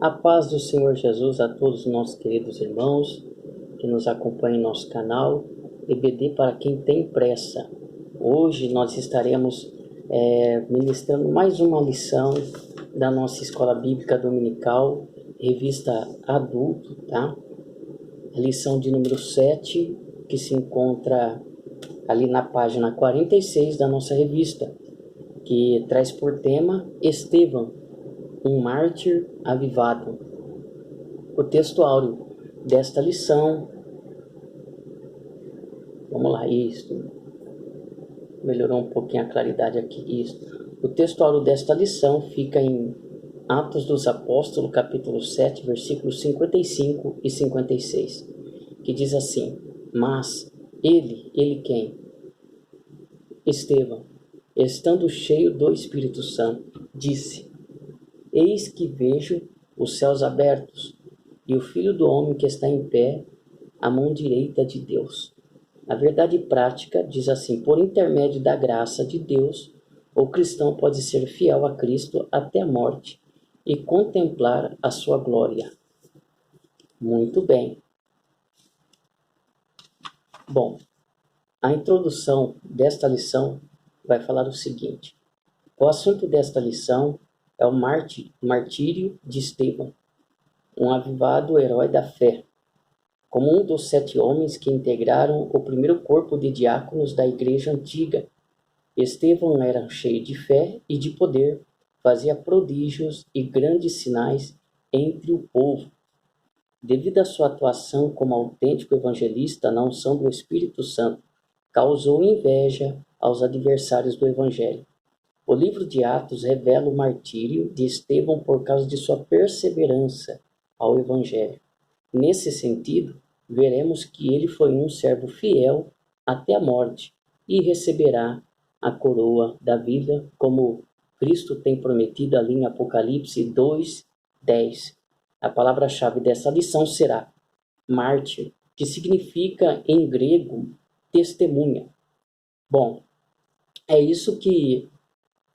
A paz do Senhor Jesus a todos os nossos queridos irmãos que nos acompanham em nosso canal EBD para quem tem pressa. Hoje nós estaremos ministrando mais uma lição da nossa Escola Bíblica Dominical, revista adulto, tá? A lição de número 7, que se encontra ali na página 46 da nossa revista, que traz por tema Estevão, um mártir avivado. O texto áureo desta lição, vamos lá, isto, melhorou um pouquinho a claridade aqui, isto. O texto áureo desta lição fica em Atos dos Apóstolos, capítulo 7, versículos 55 e 56, que diz assim: Mas ele quem? Estevão, estando cheio do Espírito Santo, disse: Eis que vejo os céus abertos, e o Filho do Homem que está em pé, à mão direita de Deus. A verdade prática diz assim: por intermédio da graça de Deus, o cristão pode ser fiel a Cristo até a morte e contemplar a sua glória. Muito bem. Bom, a introdução desta lição vai falar o seguinte: o assunto desta lição é o martírio de Estevão, um avivado herói da fé. Como um dos 7 homens que integraram o primeiro corpo de diáconos da igreja antiga, Estevão era cheio de fé e de poder, fazia prodígios e grandes sinais entre o povo. Devido à sua atuação como autêntico evangelista na unção do Espírito Santo, causou inveja aos adversários do evangelho. O livro de Atos revela o martírio de Estevão por causa de sua perseverança ao evangelho. Nesse sentido, veremos que ele foi um servo fiel até a morte e receberá a coroa da vida, como Cristo tem prometido ali em Apocalipse 2:10. A palavra-chave dessa lição será mártir, que significa em grego testemunha. Bom, é isso que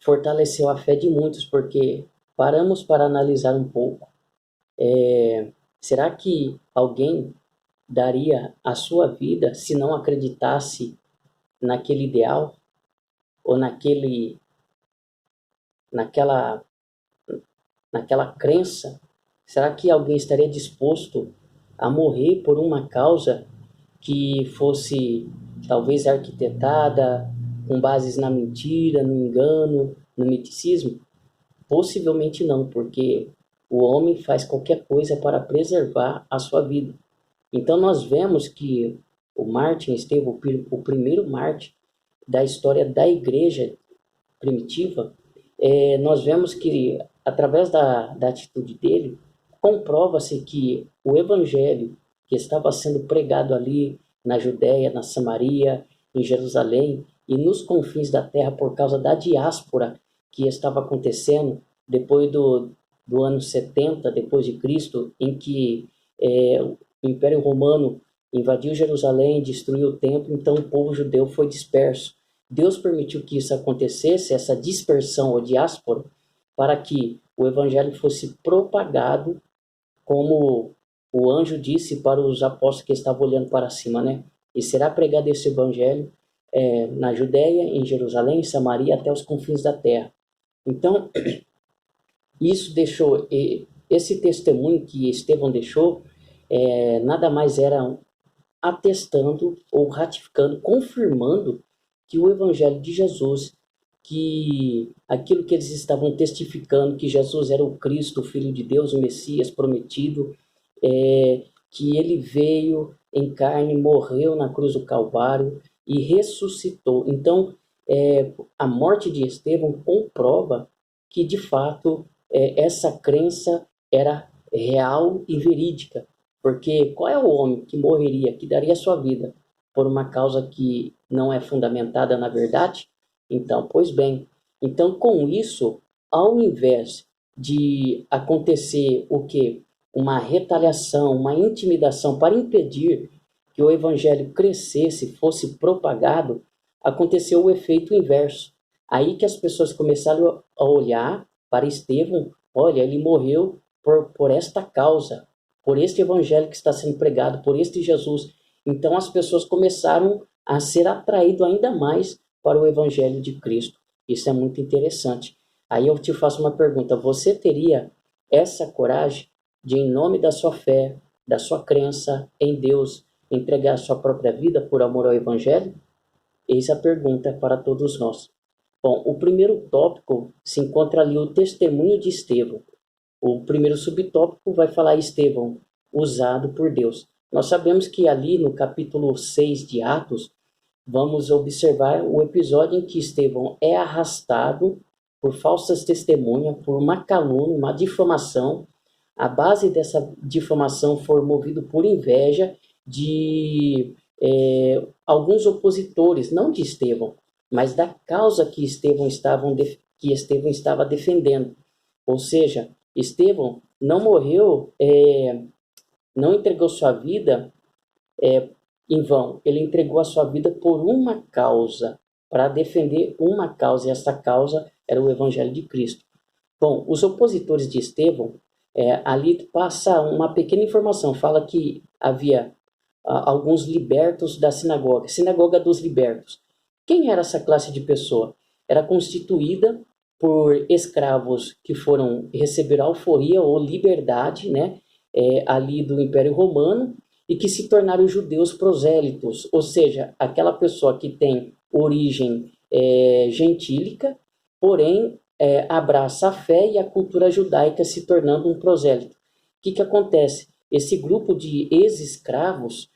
fortaleceu a fé de muitos, porque paramos para analisar um pouco. Será que alguém daria a sua vida se não acreditasse naquele ideal? Ou naquela crença? Será que alguém estaria disposto a morrer por uma causa que fosse talvez arquitetada com bases na mentira, no engano, no miticismo? Possivelmente não, porque o homem faz qualquer coisa para preservar a sua vida. Então nós vemos que o mártir Estevão, o primeiro mártir da história da igreja primitiva, nós vemos que através da atitude dele, comprova-se que o evangelho que estava sendo pregado ali na Judéia, na Samaria, em Jerusalém e nos confins da terra por causa da diáspora que estava acontecendo depois do ano 70 depois de Cristo, em que o Império Romano invadiu Jerusalém, destruiu o templo, então o povo judeu foi disperso. Deus permitiu que isso acontecesse, essa dispersão ou diáspora, para que o evangelho fosse propagado, como o anjo disse para os apóstolos que estavam olhando para cima, né? E será pregado esse evangelho na Judéia, em Jerusalém, em Samaria, até os confins da terra. Então, isso deixou, esse testemunho que Estevão deixou, nada mais era atestando ou ratificando, confirmando que o evangelho de Jesus, que aquilo que eles estavam testificando, que Jesus era o Cristo, o Filho de Deus, o Messias prometido, que ele veio em carne, morreu na cruz do Calvário e ressuscitou. Então, a morte de Estevão comprova que, de fato, essa crença era real e verídica. Porque qual é o homem que morreria, que daria sua vida por uma causa que não é fundamentada na verdade? Então, pois bem, então com isso, ao invés de acontecer o quê? Uma retaliação, uma intimidação para impedir que o evangelho crescesse, fosse propagado, aconteceu o efeito inverso. Aí que as pessoas começaram a olhar para Estevão, olha, ele morreu por esta causa, por este evangelho que está sendo pregado, por este Jesus. Então as pessoas começaram a ser atraídas ainda mais para o evangelho de Cristo. Isso é muito interessante. Aí eu te faço uma pergunta: você teria essa coragem de, em nome da sua fé, da sua crença em Deus, entregar a sua própria vida por amor ao evangelho? Eis a pergunta para todos nós. Bom, o primeiro tópico se encontra ali o testemunho de Estevão. O primeiro subtópico vai falar Estevão, usado por Deus. Nós sabemos que ali no capítulo 6 de Atos, vamos observar o episódio em que Estevão é arrastado por falsas testemunhas, por uma calúnia, uma difamação. A base dessa difamação foi movido por inveja de alguns opositores, não de Estevão, mas da causa que Estevão estava defendendo. Ou seja, Estevão não morreu, não entregou sua vida em vão. Ele entregou a sua vida por uma causa, para defender uma causa, e essa causa era o Evangelho de Cristo. Bom, os opositores de Estevão, ali passa uma pequena informação, fala que havia alguns libertos da sinagoga dos libertos. Quem era essa classe de pessoa? Era constituída por escravos que foram receber alforria ou liberdade, né, ali do Império Romano, e que se tornaram judeus prosélitos, ou seja, aquela pessoa que tem origem gentílica, porém abraça a fé e a cultura judaica, se tornando um prosélito. O que acontece? Esse grupo de ex-escravos,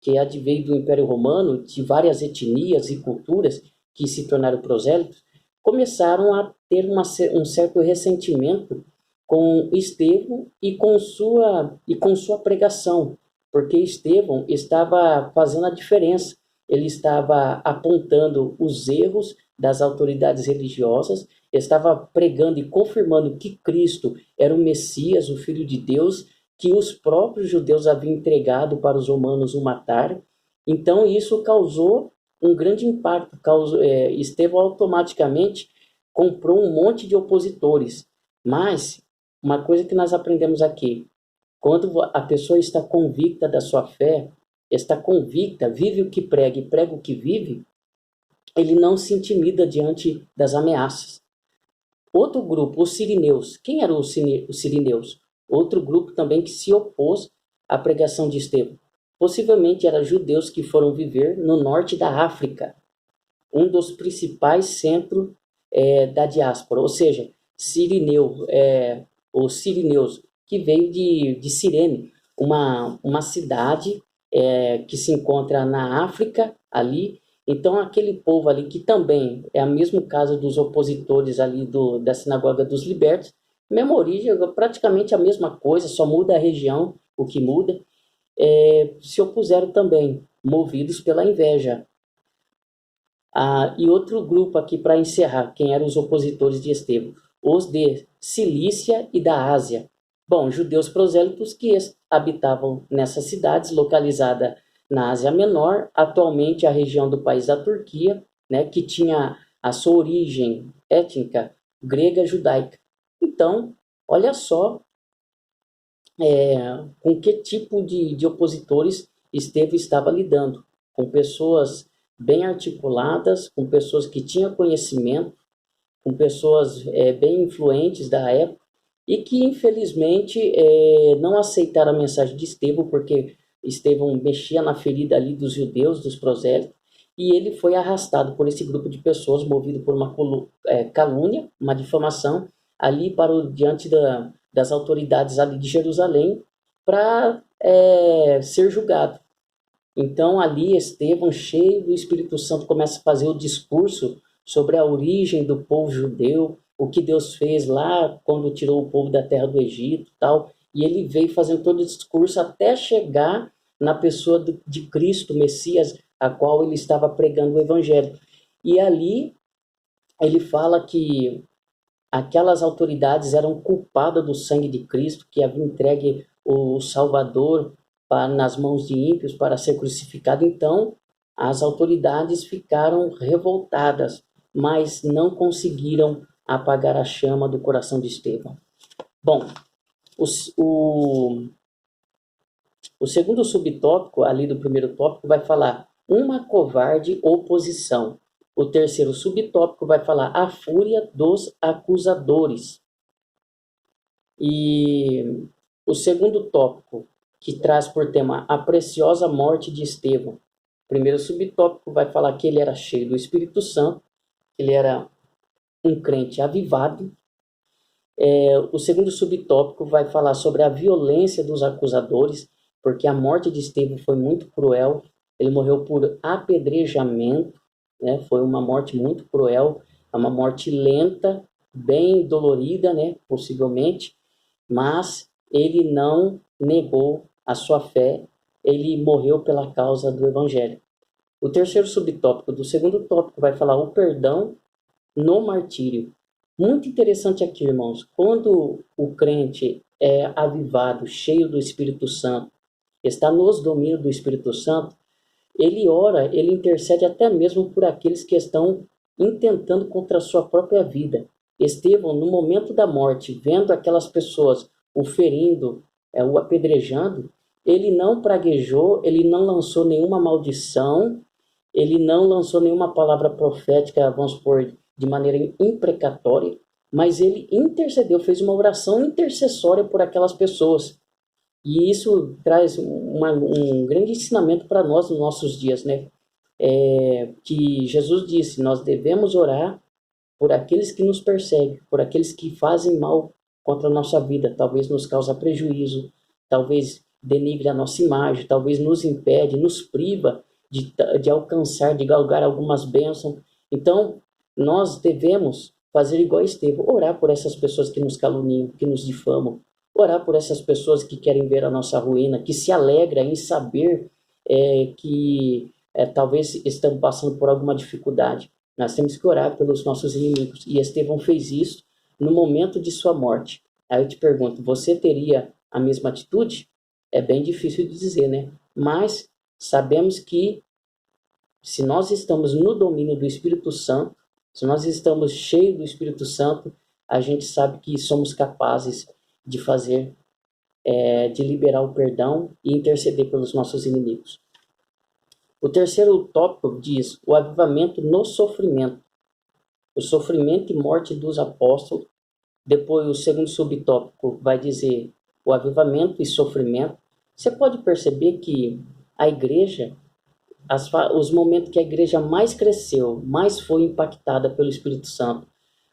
que adveio do Império Romano, de várias etnias e culturas que se tornaram prosélitos, começaram a ter um certo ressentimento com Estevão e com sua pregação, porque Estevão estava fazendo a diferença. Ele estava apontando os erros das autoridades religiosas, estava pregando e confirmando que Cristo era o Messias, o Filho de Deus, que os próprios judeus haviam entregado para os romanos o matar. Então isso causou um grande impacto. Estevão automaticamente comprou um monte de opositores. Mas uma coisa que nós aprendemos aqui: quando a pessoa está convicta da sua fé, está convicta, vive o que prega e prega o que vive, ele não se intimida diante das ameaças. Outro grupo, os sirineus. Quem eram os sirineus? Outro grupo também que se opôs à pregação de Estevão. Possivelmente eram judeus que foram viver no norte da África, um dos principais centros da diáspora, ou seja, os sirineus, que veio de Cirene, uma cidade que se encontra na África ali. Então aquele povo ali, que também é o mesmo caso dos opositores ali da sinagoga dos libertos, mesma origem, praticamente a mesma coisa, só muda a região, o que muda, se opuseram também, movidos pela inveja. E outro grupo aqui para encerrar, quem eram os opositores de Estevão? Os de Cilícia e da Ásia. Bom, judeus prosélitos que habitavam nessas cidades localizadas na Ásia Menor, atualmente a região do país da Turquia, né, que tinha a sua origem étnica grega judaica. Então, olha só com que tipo de opositores Estevão estava lidando. Com pessoas bem articuladas, com pessoas que tinham conhecimento, com pessoas bem influentes da época, e que infelizmente não aceitaram a mensagem de Estevão, porque Estevão mexia na ferida ali dos judeus, dos prosélitos, e ele foi arrastado por esse grupo de pessoas, movido por uma calúnia, uma difamação, ali diante das autoridades ali de Jerusalém, para ser julgado. Então ali Estevão, cheio do Espírito Santo, começa a fazer o discurso sobre a origem do povo judeu, o que Deus fez lá quando tirou o povo da terra do Egito, tal. E ele veio fazendo todo o discurso até chegar na pessoa de Cristo, Messias, a qual ele estava pregando o evangelho. E ali ele fala que aquelas autoridades eram culpadas do sangue de Cristo, que havia entregue o Salvador nas mãos de ímpios para ser crucificado. Então as autoridades ficaram revoltadas, mas não conseguiram apagar a chama do coração de Estevão. Bom, o segundo subtópico, ali do primeiro tópico, vai falar uma covarde oposição. O terceiro subtópico vai falar a fúria dos acusadores. E o segundo tópico, que traz por tema a preciosa morte de Estevão. O primeiro subtópico vai falar que ele era cheio do Espírito Santo, ele era um crente avivado. O segundo subtópico vai falar sobre a violência dos acusadores, porque a morte de Estevão foi muito cruel. Ele morreu por apedrejamento, né? Foi uma morte muito cruel, uma morte lenta, bem dolorida, né? Possivelmente, mas ele não negou a sua fé, ele morreu pela causa do Evangelho. O terceiro subtópico do segundo tópico vai falar o perdão no martírio. Muito interessante aqui, irmãos, quando o crente é avivado, cheio do Espírito Santo, está nos domínios do Espírito Santo, ele ora, ele intercede até mesmo por aqueles que estão intentando contra a sua própria vida. Estevão, no momento da morte, vendo aquelas pessoas o ferindo, o apedrejando, ele não praguejou, ele não lançou nenhuma maldição, ele não lançou nenhuma palavra profética, vamos supor, de maneira imprecatória, mas ele intercedeu, fez uma oração intercessória por aquelas pessoas. E isso traz um grande ensinamento para nós nos nossos dias, né? Que Jesus disse, nós devemos orar por aqueles que nos perseguem, por aqueles que fazem mal contra a nossa vida, talvez nos causa prejuízo, talvez denigre a nossa imagem, talvez nos impede, nos priva de alcançar, de galgar algumas bênçãos. Então, nós devemos fazer igual a Estevão, orar por essas pessoas que nos caluniam, que nos difamam, orar por essas pessoas que querem ver a nossa ruína, que se alegram em saber que talvez estão passando por alguma dificuldade. Nós temos que orar pelos nossos inimigos. E Estevão fez isso no momento de sua morte. Aí eu te pergunto, você teria a mesma atitude? É bem difícil de dizer, né? Mas sabemos que se nós estamos no domínio do Espírito Santo, se nós estamos cheios do Espírito Santo, a gente sabe que somos capazes de fazer, de liberar o perdão e interceder pelos nossos inimigos. O terceiro tópico diz o avivamento no sofrimento. O sofrimento e morte dos apóstolos. Depois, o segundo subtópico vai dizer o avivamento e sofrimento. Você pode perceber que a igreja, os momentos que a igreja mais cresceu, mais foi impactada pelo Espírito Santo,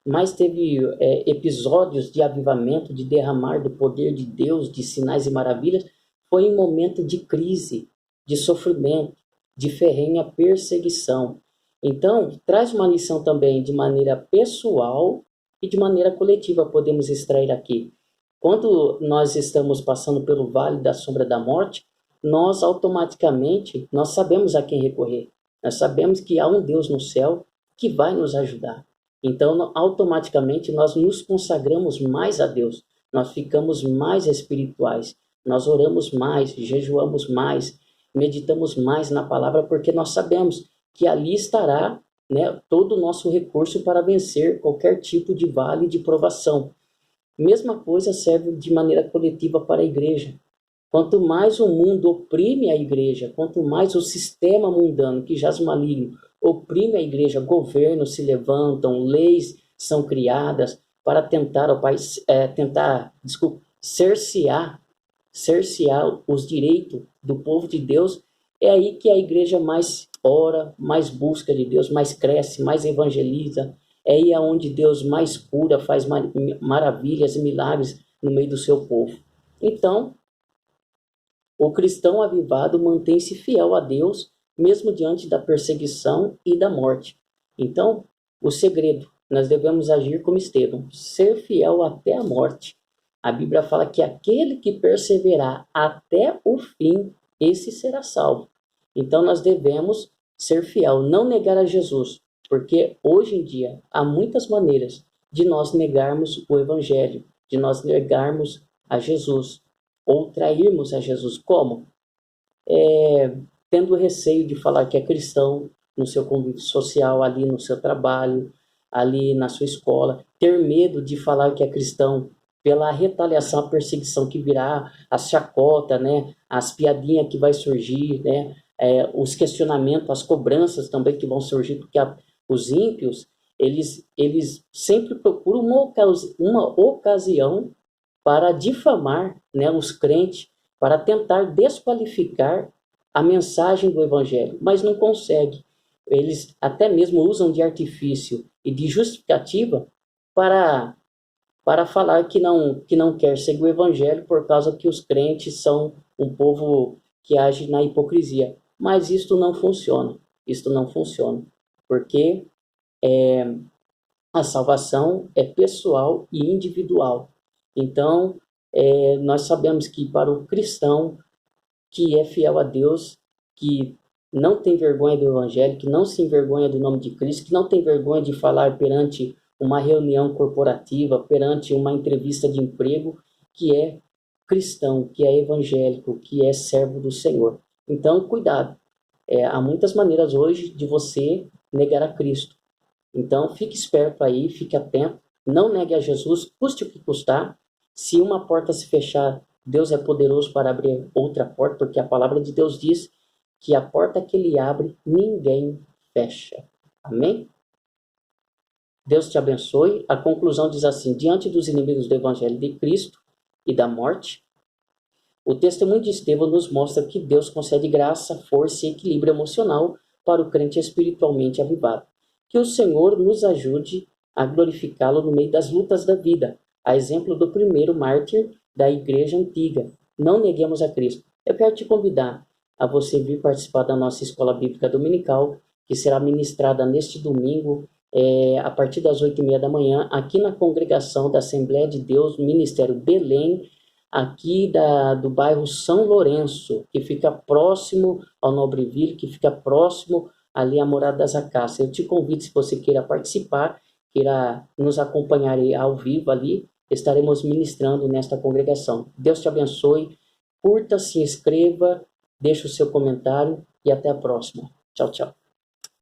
mais teve episódios de avivamento, de derramar do poder de Deus, de sinais e maravilhas, foi em momento de crise, de sofrimento, de ferrenha perseguição. Então, traz uma lição também de maneira pessoal e de maneira coletiva, podemos extrair aqui. Quando nós estamos passando pelo vale da sombra da morte, nós automaticamente, nós sabemos a quem recorrer. Nós sabemos que há um Deus no céu que vai nos ajudar. Então, automaticamente, nós nos consagramos mais a Deus. Nós ficamos mais espirituais. Nós oramos mais, jejuamos mais, meditamos mais na palavra, porque nós sabemos que ali estará, né, todo o nosso recurso para vencer qualquer tipo de vale de provação. Mesma coisa serve de maneira coletiva para a igreja. Quanto mais o mundo oprime a igreja, quanto mais o sistema mundano que jaz maligno oprime a igreja, governos se levantam, leis são criadas para tentar cercear os direitos do povo de Deus. É aí que a igreja mais ora, mais busca de Deus, mais cresce, mais evangeliza. É aí onde Deus mais cura, faz maravilhas e milagres no meio do seu povo. Então, o cristão avivado mantém-se fiel a Deus, mesmo diante da perseguição e da morte. Então, o segredo, nós devemos agir como Estevão, ser fiel até a morte. A Bíblia fala que aquele que perseverar até o fim, esse será salvo. Então, nós devemos ser fiel, não negar a Jesus, porque hoje em dia há muitas maneiras de nós negarmos o Evangelho, de nós negarmos a Jesus, ou trairmos a Jesus. Como? Tendo receio de falar que é cristão no seu convívio social, ali no seu trabalho, ali na sua escola, ter medo de falar que é cristão pela retaliação, a perseguição que virá, a chacota, né, as piadinhas que vai surgir, né, os questionamentos, as cobranças também que vão surgir, porque os ímpios, eles sempre procuram uma ocasião para difamar, né, os crentes, para tentar desqualificar a mensagem do evangelho, mas não consegue. Eles até mesmo usam de artifício e de justificativa para falar que não quer seguir o evangelho por causa que os crentes são um povo que age na hipocrisia. Mas isto não funciona. Isto não funciona. Porque a salvação é pessoal e individual. Então, nós sabemos que para o cristão que é fiel a Deus, que não tem vergonha do evangelho, que não se envergonha do nome de Cristo, que não tem vergonha de falar perante uma reunião corporativa, perante uma entrevista de emprego, que é cristão, que é evangélico, que é servo do Senhor. Então, cuidado. Há muitas maneiras hoje de você negar a Cristo. Então, fique esperto aí, fique atento, não negue a Jesus, custe o que custar. Se uma porta se fechar, Deus é poderoso para abrir outra porta, porque a palavra de Deus diz que a porta que Ele abre, ninguém fecha. Amém? Deus te abençoe. A conclusão diz assim: diante dos inimigos do Evangelho de Cristo e da morte, o testemunho de Estevão nos mostra que Deus concede graça, força e equilíbrio emocional para o crente espiritualmente avivado. Que o Senhor nos ajude a glorificá-lo no meio das lutas da vida, a exemplo do primeiro mártir da igreja antiga. Não neguemos a Cristo. Eu quero te convidar a você vir participar da nossa escola bíblica dominical, que será ministrada neste domingo, a partir das 8h30 da manhã, aqui na congregação da Assembleia de Deus, Ministério Belém, aqui do bairro São Lourenço, que fica próximo ao Nobreville, que fica próximo ali à Morada das Acácias. Eu te convido, se você queira participar, queira nos acompanhar ao vivo ali, estaremos ministrando nesta congregação. Deus te abençoe, curta, se inscreva, deixe o seu comentário e até a próxima. Tchau, tchau.